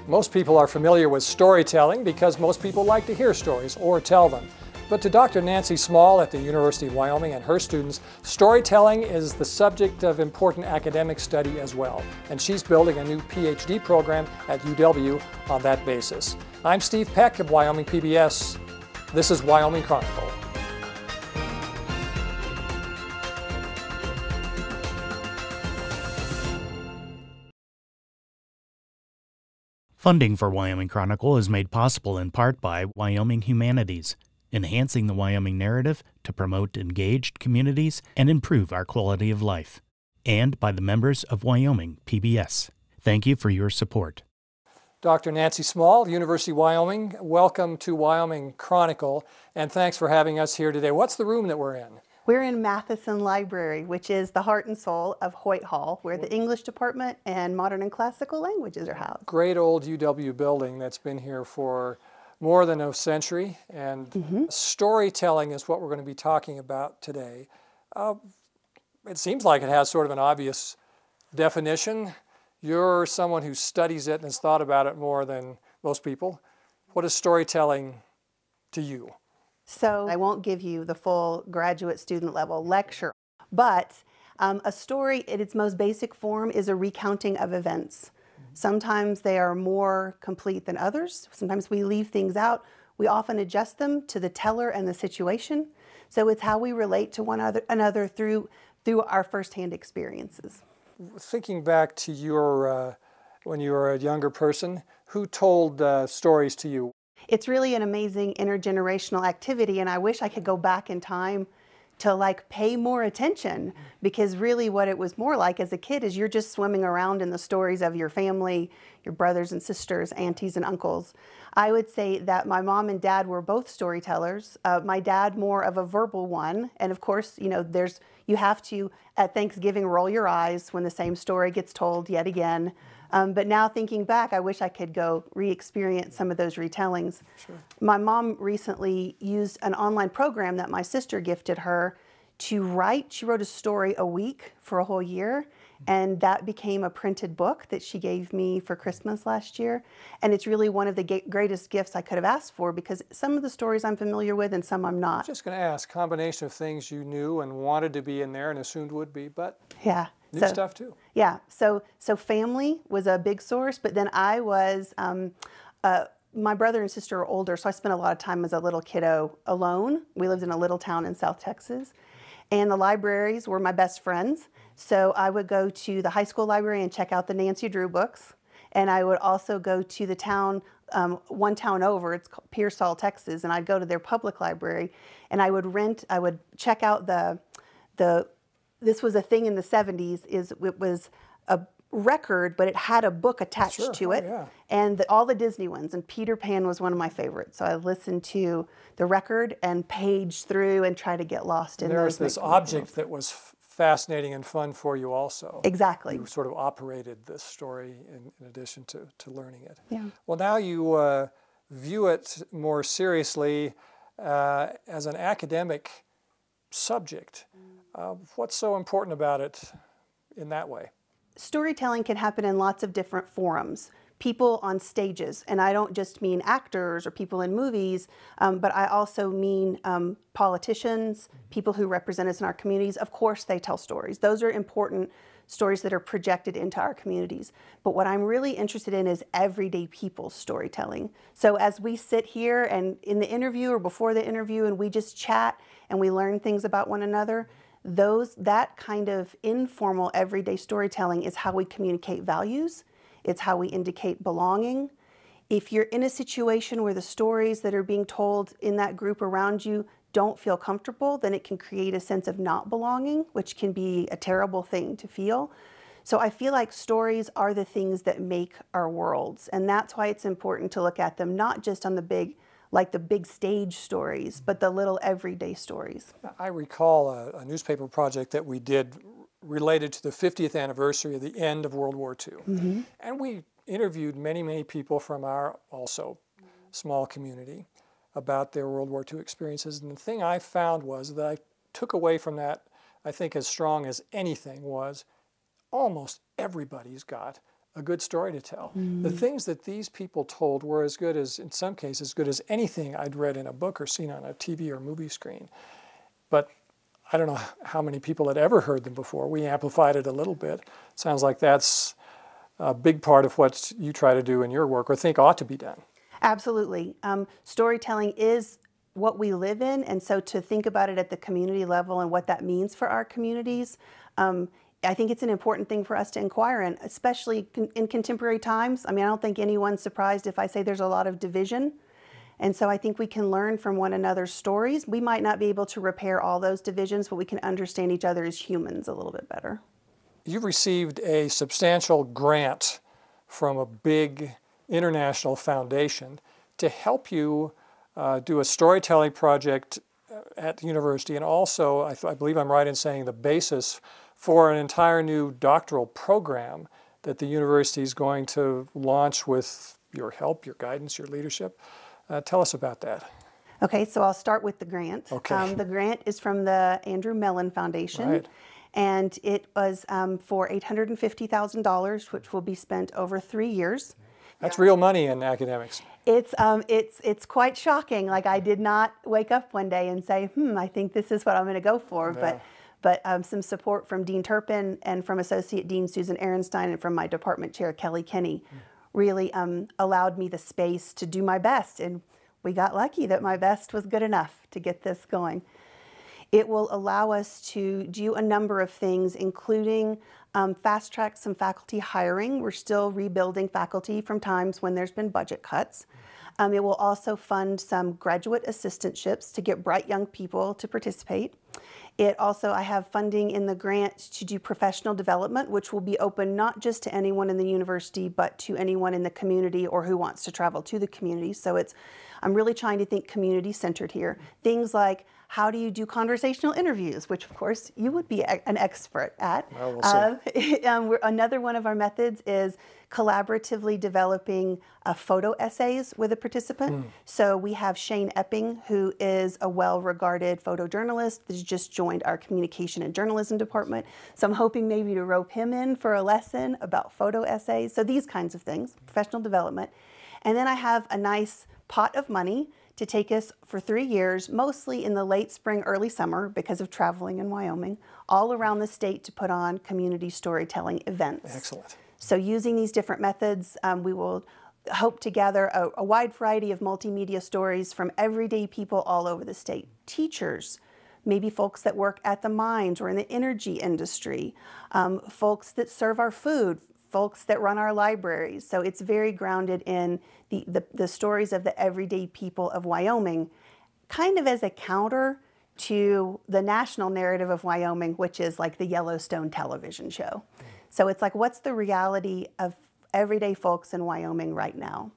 Most people are familiar with storytelling because most people like to hear stories or tell them. But to Dr. Nancy Small at the University of Wyoming and her students, storytelling is the subject of important academic study as well. And she's building a new Ph.D. program at UW on that basis. I'm Steve Peck of Wyoming PBS. This is Wyoming Chronicle. Funding for Wyoming Chronicle is made possible in part by Wyoming Humanities, enhancing the Wyoming narrative to promote engaged communities and improve our quality of life, and by the members of Wyoming PBS. Thank you for your support. Dr. Nancy Small, University of Wyoming, welcome to Wyoming Chronicle, and thanks for having us here today. What's the room that we're in? We're in Matheson Library, which is the heart and soul of Hoyt Hall, where the English department and modern and classical languages are housed. Great old UW building that's been here for more than a century, and storytelling is what we're going to be talking about today. It seems like it has sort of an obvious definition. You're someone who studies it and has thought about it more than most people. What is storytelling to you? So I won't give you the full graduate student level lecture, but a story in its most basic form is a recounting of events. Sometimes they are more complete than others. Sometimes we leave things out. We often adjust them to the teller and the situation. So it's how we relate to one another through our firsthand experiences. Thinking back to your, when you were a younger person, who told stories to you? It's really an amazing intergenerational activity, and I wish I could go back in time to pay more attention, because really what it was more like as a kid is you're just swimming around in the stories of your family, your brothers and sisters, aunties and uncles. I would say that my mom and dad were both storytellers. My dad more of a verbal one, and of course, you have to at Thanksgiving roll your eyes when the same story gets told yet again. But now thinking back, I wish I could go re-experience some of those retellings. Sure. My mom recently used an online program that my sister gifted her to write. She wrote a story a week for a whole year, and that became a printed book that she gave me for Christmas last year. And it's really one of the greatest gifts I could have asked for, because some of the stories I'm familiar with and some I'm not. I was just going to ask, combination of things you knew and wanted to be in there and assumed would be, but yeah. New stuff too. Yeah, so family was a big source, but then I was, my brother and sister are older, so I spent a lot of time as a little kiddo alone. We lived in a little town in South Texas, and the libraries were my best friends. So I would go to the high school library and check out the Nancy Drew books, and I would also go to the town, one town over, it's called Pearsall, Texas, and I'd go to their public library, and I would check out this was a thing in the 70s, it was a record, but it had a book attached to it, and all the Disney ones, and Peter Pan was one of my favorites. So I listened to the record and paged through and try to get lost in those. There's this object that was fascinating and fun for you also. Exactly. You sort of operated this story in addition to learning it. Yeah. Well, now you view it more seriously as an academic subject. What's so important about it in that way? Storytelling can happen in lots of different forums. People on stages, and I don't just mean actors or people in movies, but I also mean politicians, people who represent us in our communities. Of course, they tell stories. Those are important stories that are projected into our communities. But what I'm really interested in is everyday people's storytelling. So as we sit here and in the interview or before the interview and we just chat and we learn things about one another, that kind of informal everyday storytelling is how we communicate values. It's how we indicate belonging. If you're in a situation where the stories that are being told in that group around you don't feel comfortable, then it can create a sense of not belonging, which can be a terrible thing to feel. So I feel like stories are the things that make our worlds, and that's why it's important to look at them not just on the big stage stories, but the little everyday stories. I recall a newspaper project that we did related to the 50th anniversary of the end of World War II. And we interviewed many people from our also small community about their World War II experiences. And the thing I found was that I took away from that, I think as strong as anything, was almost everybody's got a good story to tell. The things that these people told were as good as, in some cases, as good as anything I'd read in a book or seen on a TV or movie screen. But I don't know how many people had ever heard them before. We amplified it a little bit. Sounds like that's a big part of what you try to do in your work or think ought to be done. Absolutely. Storytelling is what we live in, and so to think about it at the community level and what that means for our communities, I think it's an important thing for us to inquire in, especially in contemporary times. I mean, I don't think anyone's surprised if I say there's a lot of division. And so I think we can learn from one another's stories. We might not be able to repair all those divisions, but we can understand each other as humans a little bit better. You've received a substantial grant from a big international foundation to help you do a storytelling project at the university, and also, I believe I'm right in saying, the basis for an entire new doctoral program that the university is going to launch with your help, your guidance, your leadership. Tell us about that. Okay, so I'll start with the grant. Okay. The grant is from the Andrew Mellon Foundation, Right. and it was for $850,000, which will be spent over 3 years. That's real money in academics. It's quite shocking. Like, I did not wake up one day and say, I think this is what I'm going to go for. Yeah. But some support from Dean Turpin and from Associate Dean Susan Ehrenstein and from my department chair Kelly Kenny really allowed me the space to do my best. And we got lucky that my best was good enough to get this going. It will allow us to do a number of things, including fast track some faculty hiring. We're still rebuilding faculty from times when there's been budget cuts. It will also fund some graduate assistantships to get bright young people to participate. I have funding in the grant to do professional development, which will be open not just to anyone in the university, but to anyone in the community or who wants to travel to the community. So I'm really trying to think community-centered here. Things like, how do you do conversational interviews, which of course you would be an expert at. Well, we'll see. Another one of our methods is collaboratively developing photo essays with a participant. So we have Shane Epping, who is a well-regarded photojournalist that's just joined our communication and journalism department. So I'm hoping maybe to rope him in for a lesson about photo essays. So these kinds of things, professional development. And then I have a nice pot of money to take us for 3 years, mostly in the late spring, early summer, because of traveling in Wyoming, all around the state to put on community storytelling events. Excellent. So using these different methods, we will hope to gather a wide variety of multimedia stories from everyday people all over the state. Teachers, maybe folks that work at the mines or in the energy industry, folks that serve our food, folks that run our libraries. So it's very grounded in the stories of the everyday people of Wyoming, kind of as a counter to the national narrative of Wyoming, which is like the Yellowstone television show. So it's like, what's the reality of everyday folks in Wyoming right now?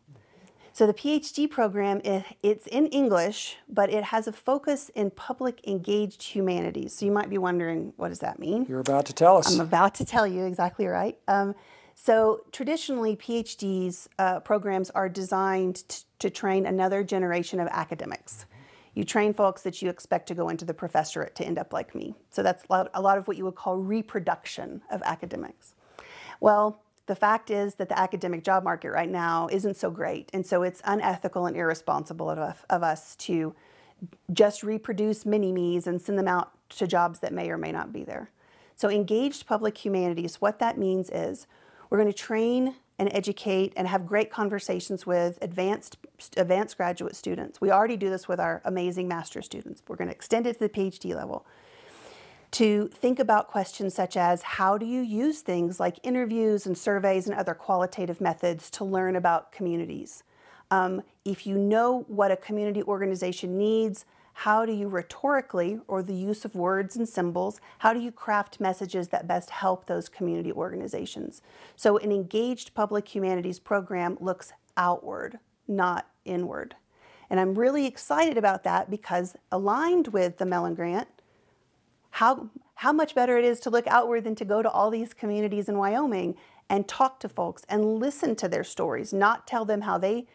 So the PhD program, it's in English, but it has a focus in public engaged humanities. So you might be wondering, what does that mean? You're about to tell us. I'm about to tell you, exactly right. So traditionally, PhDs programs are designed to train another generation of academics. You train folks that you expect to go into the professorate to end up like me. So that's a lot of what you would call reproduction of academics. Well, the fact is that the academic job market right now isn't so great, and so it's unethical and irresponsible of us to just reproduce mini-me's and send them out to jobs that may or may not be there. So engaged public humanities, what that means is we're going to train and educate and have great conversations with advanced graduate students. We already do this with our amazing master's students. We're going to extend it to the PhD level to think about questions such as, how do you use things like interviews and surveys and other qualitative methods to learn about communities? If you know what a community organization needs, how do you rhetorically, or the use of words and symbols, how do you craft messages that best help those community organizations? So an engaged public humanities program looks outward, not inward. And I'm really excited about that because aligned with the Mellon Grant, how much better it is to look outward than to go to all these communities in Wyoming and talk to folks and listen to their stories, not tell them how they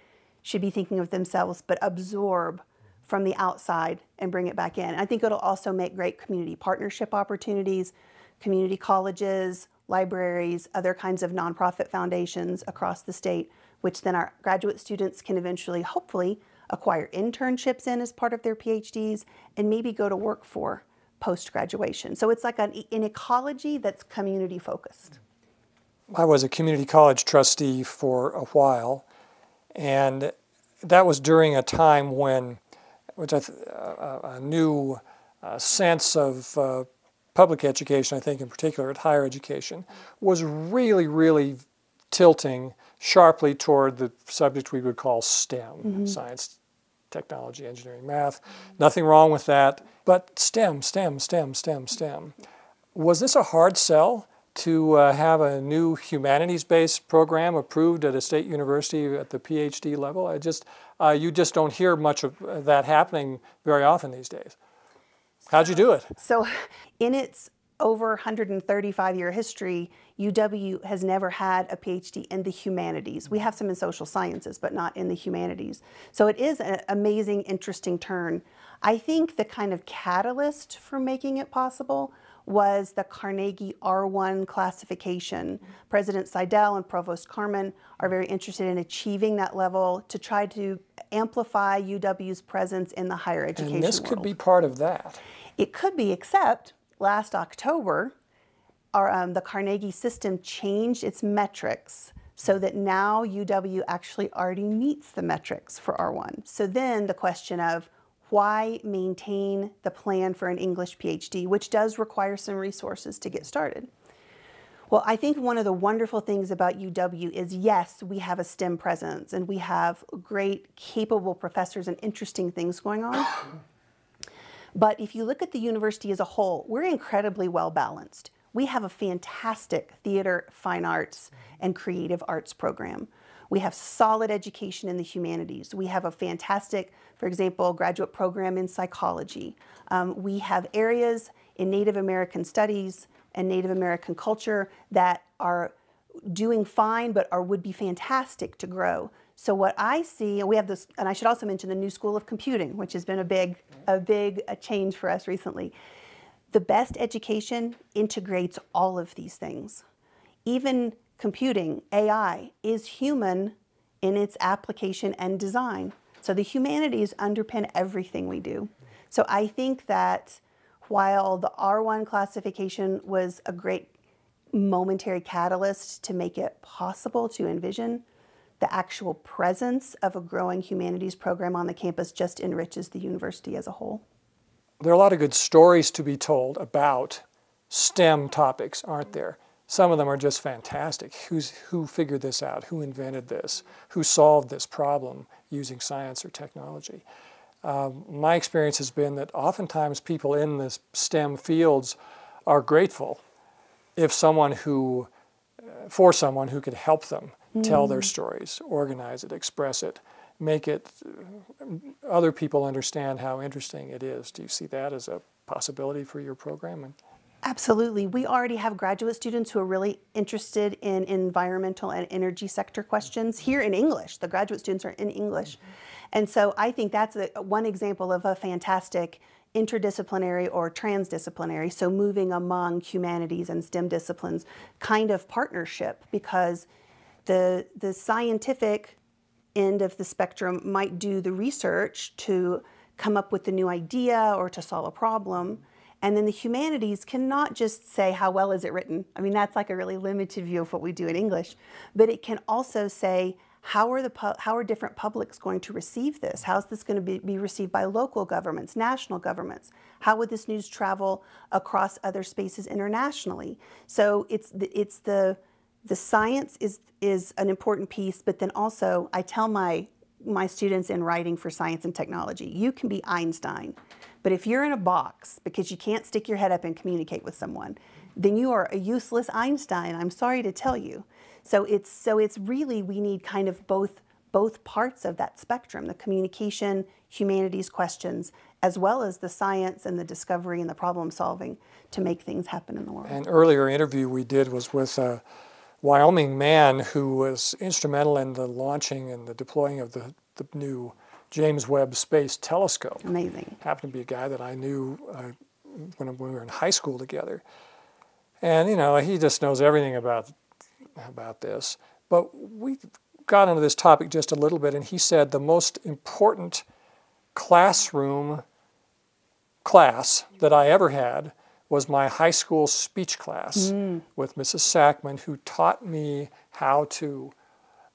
should be thinking of themselves, but absorb from the outside and bring it back in. I think it'll also make great community partnership opportunities, community colleges, libraries, other kinds of nonprofit foundations across the state, which then our graduate students can eventually, hopefully, acquire internships in as part of their PhDs and maybe go to work for post-graduation. So it's like an ecology that's community focused. I was a community college trustee for a while, and that was during a time when a new sense of public education, I think in particular at higher education, was really, really tilting sharply toward the subject we would call STEM, science, technology, engineering, math. Nothing wrong with that, but STEM. Was this a hard sell to have a new humanities-based program approved at a state university at the PhD level? You just don't hear much of that happening very often these days. How'd you do it? So in its over 135-year history, UW has never had a PhD in the humanities. We have some in social sciences, but not in the humanities. So it is an amazing, interesting turn. I think the kind of catalyst for making it possible was the Carnegie R1 classification. President Seidel and Provost Carmen are very interested in achieving that level to try to amplify UW's presence in the higher education world. And this could be part of that. It could be, except last October, the Carnegie system changed its metrics so that now UW actually already meets the metrics for R1. So then the question of why maintain the plan for an English PhD, which does require some resources to get started? Well, I think one of the wonderful things about UW is, yes, we have a STEM presence and we have great, capable professors and interesting things going on. But if you look at the university as a whole, we're incredibly well balanced. We have a fantastic theater, fine arts, and creative arts program. We have solid education in the humanities. We have a fantastic, for example, graduate program in psychology. We have areas in Native American studies and Native American culture that are doing fine but would be fantastic to grow. So what I see, and we have this, and I should also mention the new School of Computing, which has been a big change for us recently. The best education integrates all of these things. Even computing, AI, is human in its application and design. So the humanities underpin everything we do. So I think that while the R1 classification was a great momentary catalyst to make it possible to envision, the actual presence of a growing humanities program on the campus just enriches the university as a whole. There are a lot of good stories to be told about STEM topics, aren't there? Some of them are just fantastic. Who figured this out? Who invented this? Who solved this problem using science or technology? My experience has been that oftentimes people in the STEM fields are grateful if for someone who could help them tell their stories, organize it, express it, make it, other people understand how interesting it is. Do you see that as a possibility for your program? Absolutely. We already have graduate students who are really interested in environmental and energy sector questions here in English. The graduate students are in English. And so I think that's one example of a fantastic interdisciplinary or transdisciplinary, so moving among humanities and STEM disciplines kind of partnership, because the scientific end of the spectrum might do the research to come up with a new idea or to solve a problem. And then the humanities cannot just say, how well is it written? I mean, that's like a really limited view of what we do in English. But it can also say, how are different publics going to receive this? How is this going to be received by local governments, national governments? How would this news travel across other spaces internationally? So the science is an important piece, but then also I tell my students in writing for science and technology, you can be Einstein, but if you're in a box because you can't stick your head up and communicate with someone, then you are a useless Einstein, I'm sorry to tell you. So it's really, we need kind of both parts of that spectrum, the communication, humanities questions, as well as the science and the discovery and the problem solving to make things happen in the world. An earlier interview we did was with a Wyoming man who was instrumental in the launching and the deploying of the new James Webb Space Telescope. Amazing. Happened to be a guy that I knew when we were in high school together. And, you know, he just knows everything about this. But we got into this topic just a little bit, and he said the most important classroom class that I ever had was my high school speech class with Mrs. Sackman, who taught me how to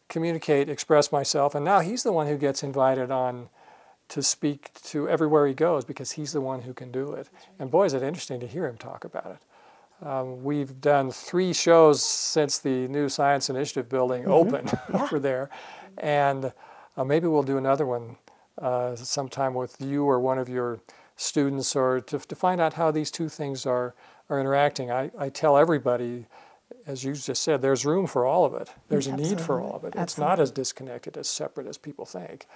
communicate, express myself. And now he's the one who gets invited on to speak to everywhere he goes because he's the one who can do it. And boy, is it interesting to hear him talk about it. We've done 3 shows since the new Science Initiative building opened over there. And maybe we'll do another one sometime with you or one of your students, or to find out how these two things are interacting. I tell everybody, as you just said, there's room for all of it. There's a need for all of it. It's not as disconnected, as separate as people think.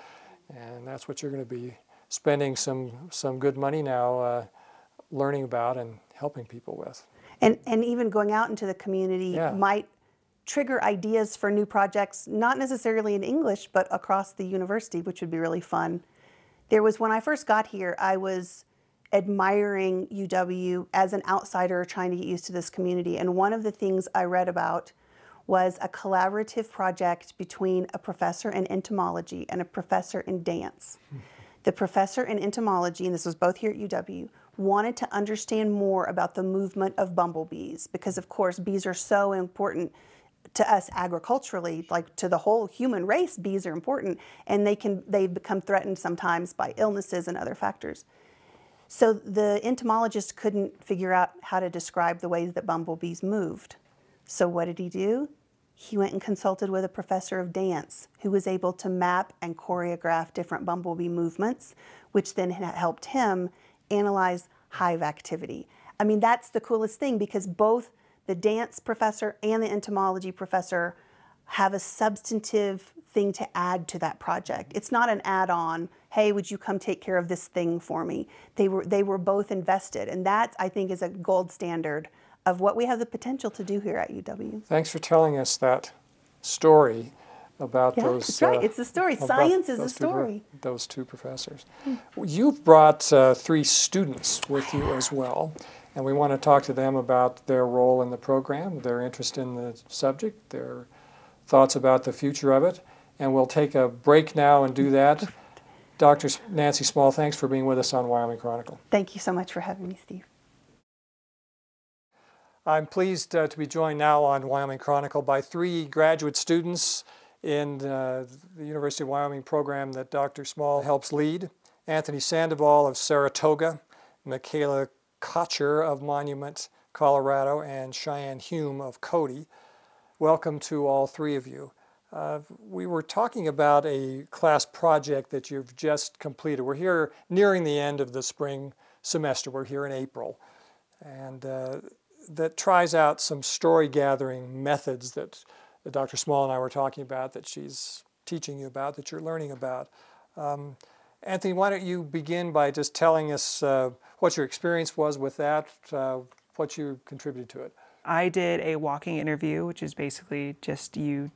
And that's what you're going to be spending some good money now learning about and helping people with. And even going out into the community might trigger ideas for new projects, not necessarily in English, but across the university, which would be really fun. There was, when I first got here, I was admiring UW as an outsider trying to get used to this community. And one of the things I read about was a collaborative project between a professor in entomology and a professor in dance. The professor in entomology, and this was both here at UW, wanted to understand more about the movement of bumblebees because, of course, bees are so important to us agriculturally, like to the whole human race. Bees are important, and they become threatened sometimes by illnesses and other factors. So the entomologist couldn't figure out how to describe the ways that bumblebees moved. So what did he do? He went and consulted with a professor of dance who was able to map and choreograph different bumblebee movements, which then helped him analyze hive activity. I mean, that's the coolest thing because both the dance professor and the entomology professor have a substantive thing to add to that project. It's not an add-on, hey, would you come take care of this thing for me? They were both invested, and that, I think, is a gold standard of what we have the potential to do here at UW. Thanks for telling us that story about those. That's right. It's a story. Science is a story. Those two professors. You've brought 3 students with you as well, and we want to talk to them about their role in the program, their interest in the subject, their thoughts about the future of it. And we'll take a break now and do that. Dr. Nancy Small, thanks for being with us on Wyoming Chronicle. Thank you so much for having me, Steve. I'm pleased to be joined now on Wyoming Chronicle by 3 graduate students in the University of Wyoming program that Dr. Small helps lead. Anthony Sandoval of Saratoga, Michaela Kocher of Monument, Colorado, and Cheyenne Hume of Cody. Welcome to all 3 of you. We were talking about a class project that you've just completed. We're here nearing the end of the spring semester. We're here in April. And that tries out some story gathering methods that Dr. Small and I were talking about, that she's teaching you about, that you're learning about. Anthony, why don't you begin by just telling us what your experience was with that, what you contributed to it. I did a walking interview, which is basically just you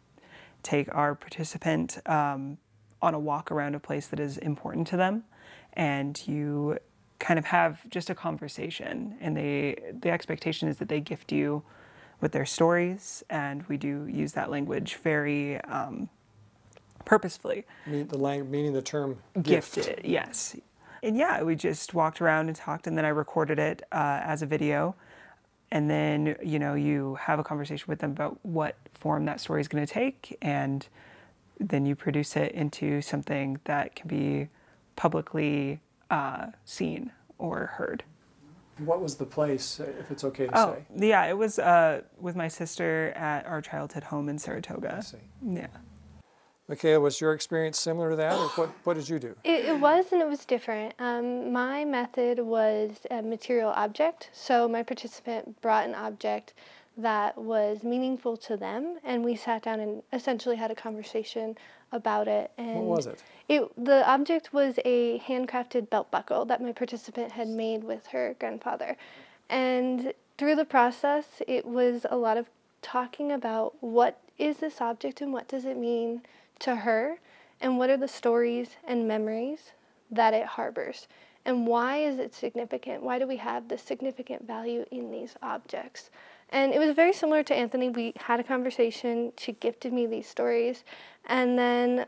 take our participant on a walk around a place that is important to them, and you kind of have just a conversation, and the expectation is that they gift you with their stories, and we do use that language very purposefully. Meaning the term gifted, yes. And yeah, we just walked around and talked, and then I recorded it as a video. And then, you know, you have a conversation with them about what form that story is going to take, and then you produce it into something that can be publicly seen or heard. What was the place, if it's okay to say? Yeah, it was with my sister at our childhood home in Saratoga. I see. Yeah. Michaela, was your experience similar to that, or what did you do? It was, and it was different. My method was a material object, so my participant brought an object that was meaningful to them, and we sat down and essentially had a conversation about it. And what was it? The object was a handcrafted belt buckle that my participant had made with her grandfather. And through the process, it was a lot of talking about what is this object and what does it mean to her, and what are the stories and memories that it harbors, and why is it significant? Why do we have this significant value in these objects? And it was very similar to Anthony. We had a conversation. She gifted me these stories, and then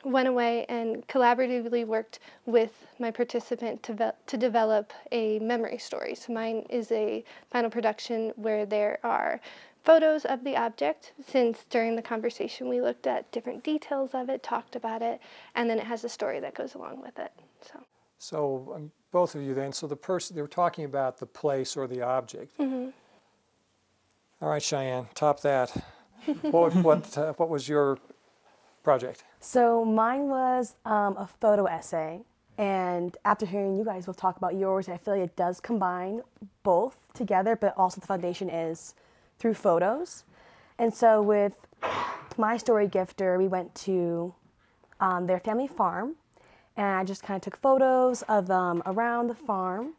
went away and collaboratively worked with my participant to develop a memory story. So mine is a final production where there are photos of the object, since during the conversation we looked at different details of it, talked about it, and then it has a story that goes along with it. So both of you then, so the person, they were talking about the place or the object. Mm-hmm. All right, Cheyenne, top that. What was your project? So mine was a photo essay, and after hearing you guys both talk about yours, I feel like it does combine both together, but also the foundation is through photos. And so with my story gifter, we went to their family farm, and I just kind of took photos of them around the farm,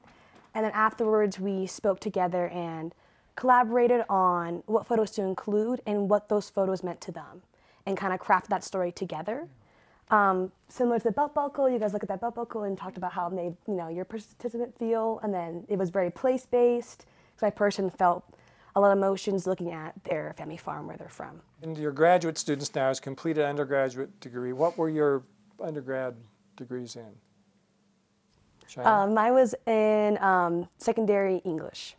and then afterwards we spoke together and collaborated on what photos to include and what those photos meant to them, and kind of craft that story together. Similar to the belt buckle, you guys look at that belt buckle and talked about how it made your participant feel, and then it was very place-based, because my person felt a lot of emotions looking at their family farm where they're from. And your graduate students now has completed undergraduate degree. What were your undergrad degrees in? Mine was in secondary English.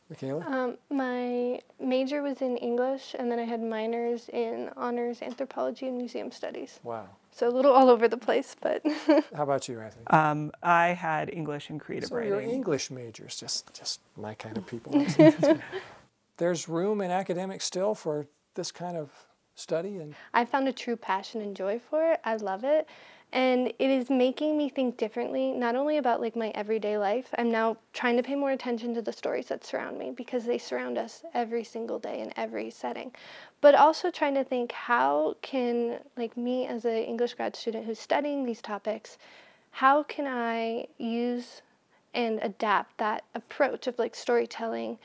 Michaela? My major was in English, and then I had minors in honors anthropology and museum studies. Wow. So a little all over the place, but. How about you, Anthony? I had English and creative writing. So your English majors, just my kind of people. There's room in academics still for this kind of study? I found a true passion and joy for it. I love it. And it is making me think differently, not only about my everyday life. I'm now trying to pay more attention to the stories that surround me, because they surround us every single day in every setting. But also trying to think, how can, me as an English grad student who's studying these topics, how can I use and adapt that approach of storytelling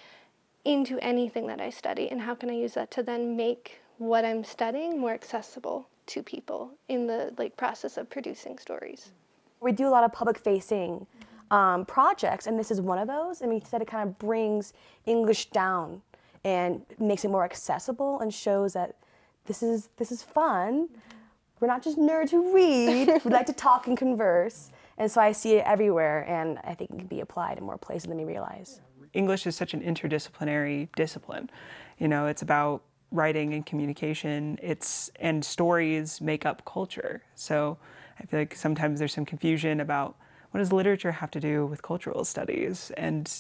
into anything that I study? And how can I use that to then make what I'm studying more accessible to people in the process of producing stories? We do a lot of public-facing projects, and this is one of those. And we said it kind of brings English down and makes it more accessible and shows that this is fun. We're not just nerds who read. We like to talk and converse. And so I see it everywhere, and I think it can be applied in more places than we realize. English is such an interdisciplinary discipline. It's about writing and communication, and stories make up culture. So I feel like sometimes there's some confusion about, what does literature have to do with cultural studies? And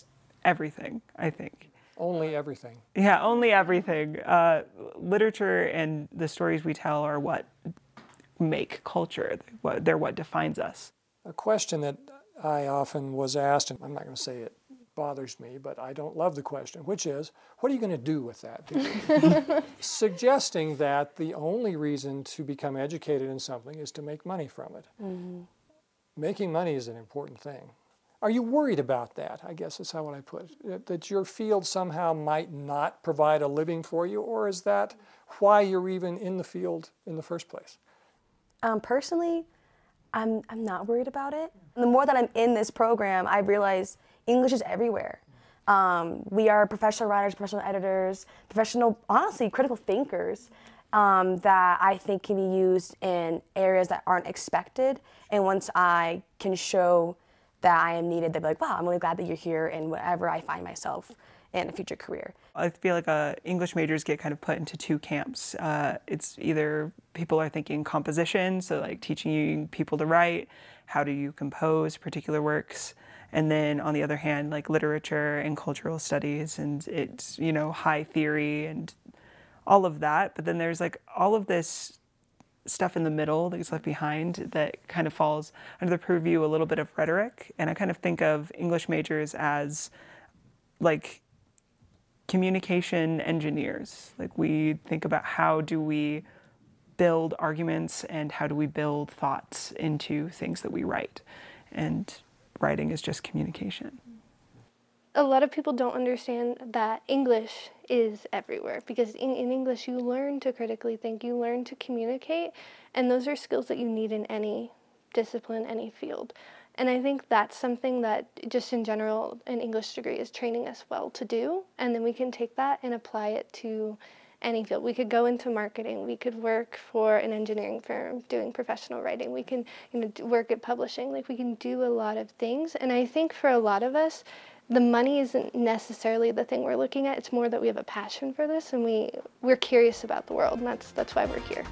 everything, I think. Only everything. Yeah, only everything. Literature and the stories we tell are what make culture. They're what defines us. A question that I often was asked, and I'm not going to say it bothers me, but I don't love the question, which is, what are you going to do with that degree? Suggesting that the only reason to become educated in something is to make money from it. Mm-hmm. Making money is an important thing. Are you worried about that? I guess is how I put it. That your field somehow might not provide a living for you, or is that why you're even in the field in the first place? Personally, I'm not worried about it. The more that I'm in this program, I realize English is everywhere. We are professional writers, professional editors, professional, honestly, critical thinkers that I think can be used in areas that aren't expected. And once I can show that I am needed, they'll be like, wow, I'm really glad that you're here in whatever I find myself in a future career. I feel like English majors get kind of put into two camps. It's either people are thinking composition, so teaching people to write, how do you compose particular works, and then on the other hand, literature and cultural studies, and it's, high theory and all of that. But then there's all of this stuff in the middle that gets left behind that kind of falls under the purview a little bit of rhetoric. And I kind of think of English majors as communication engineers. We think about, how do we build arguments and how do we build thoughts into things that we write. And writing is just communication. A lot of people don't understand that English is everywhere, because in English you learn to critically think, you learn to communicate, and those are skills that you need in any discipline, any field. And I think that's something that just in general an English degree is training us well to do, and then we can take that and apply it to any field. We could go into marketing, we could work for an engineering firm doing professional writing, we can work at publishing, like we can do a lot of things. And I think for a lot of us, the money isn't necessarily the thing we're looking at, it's more that we have a passion for this and we're curious about the world, and that's why we're here.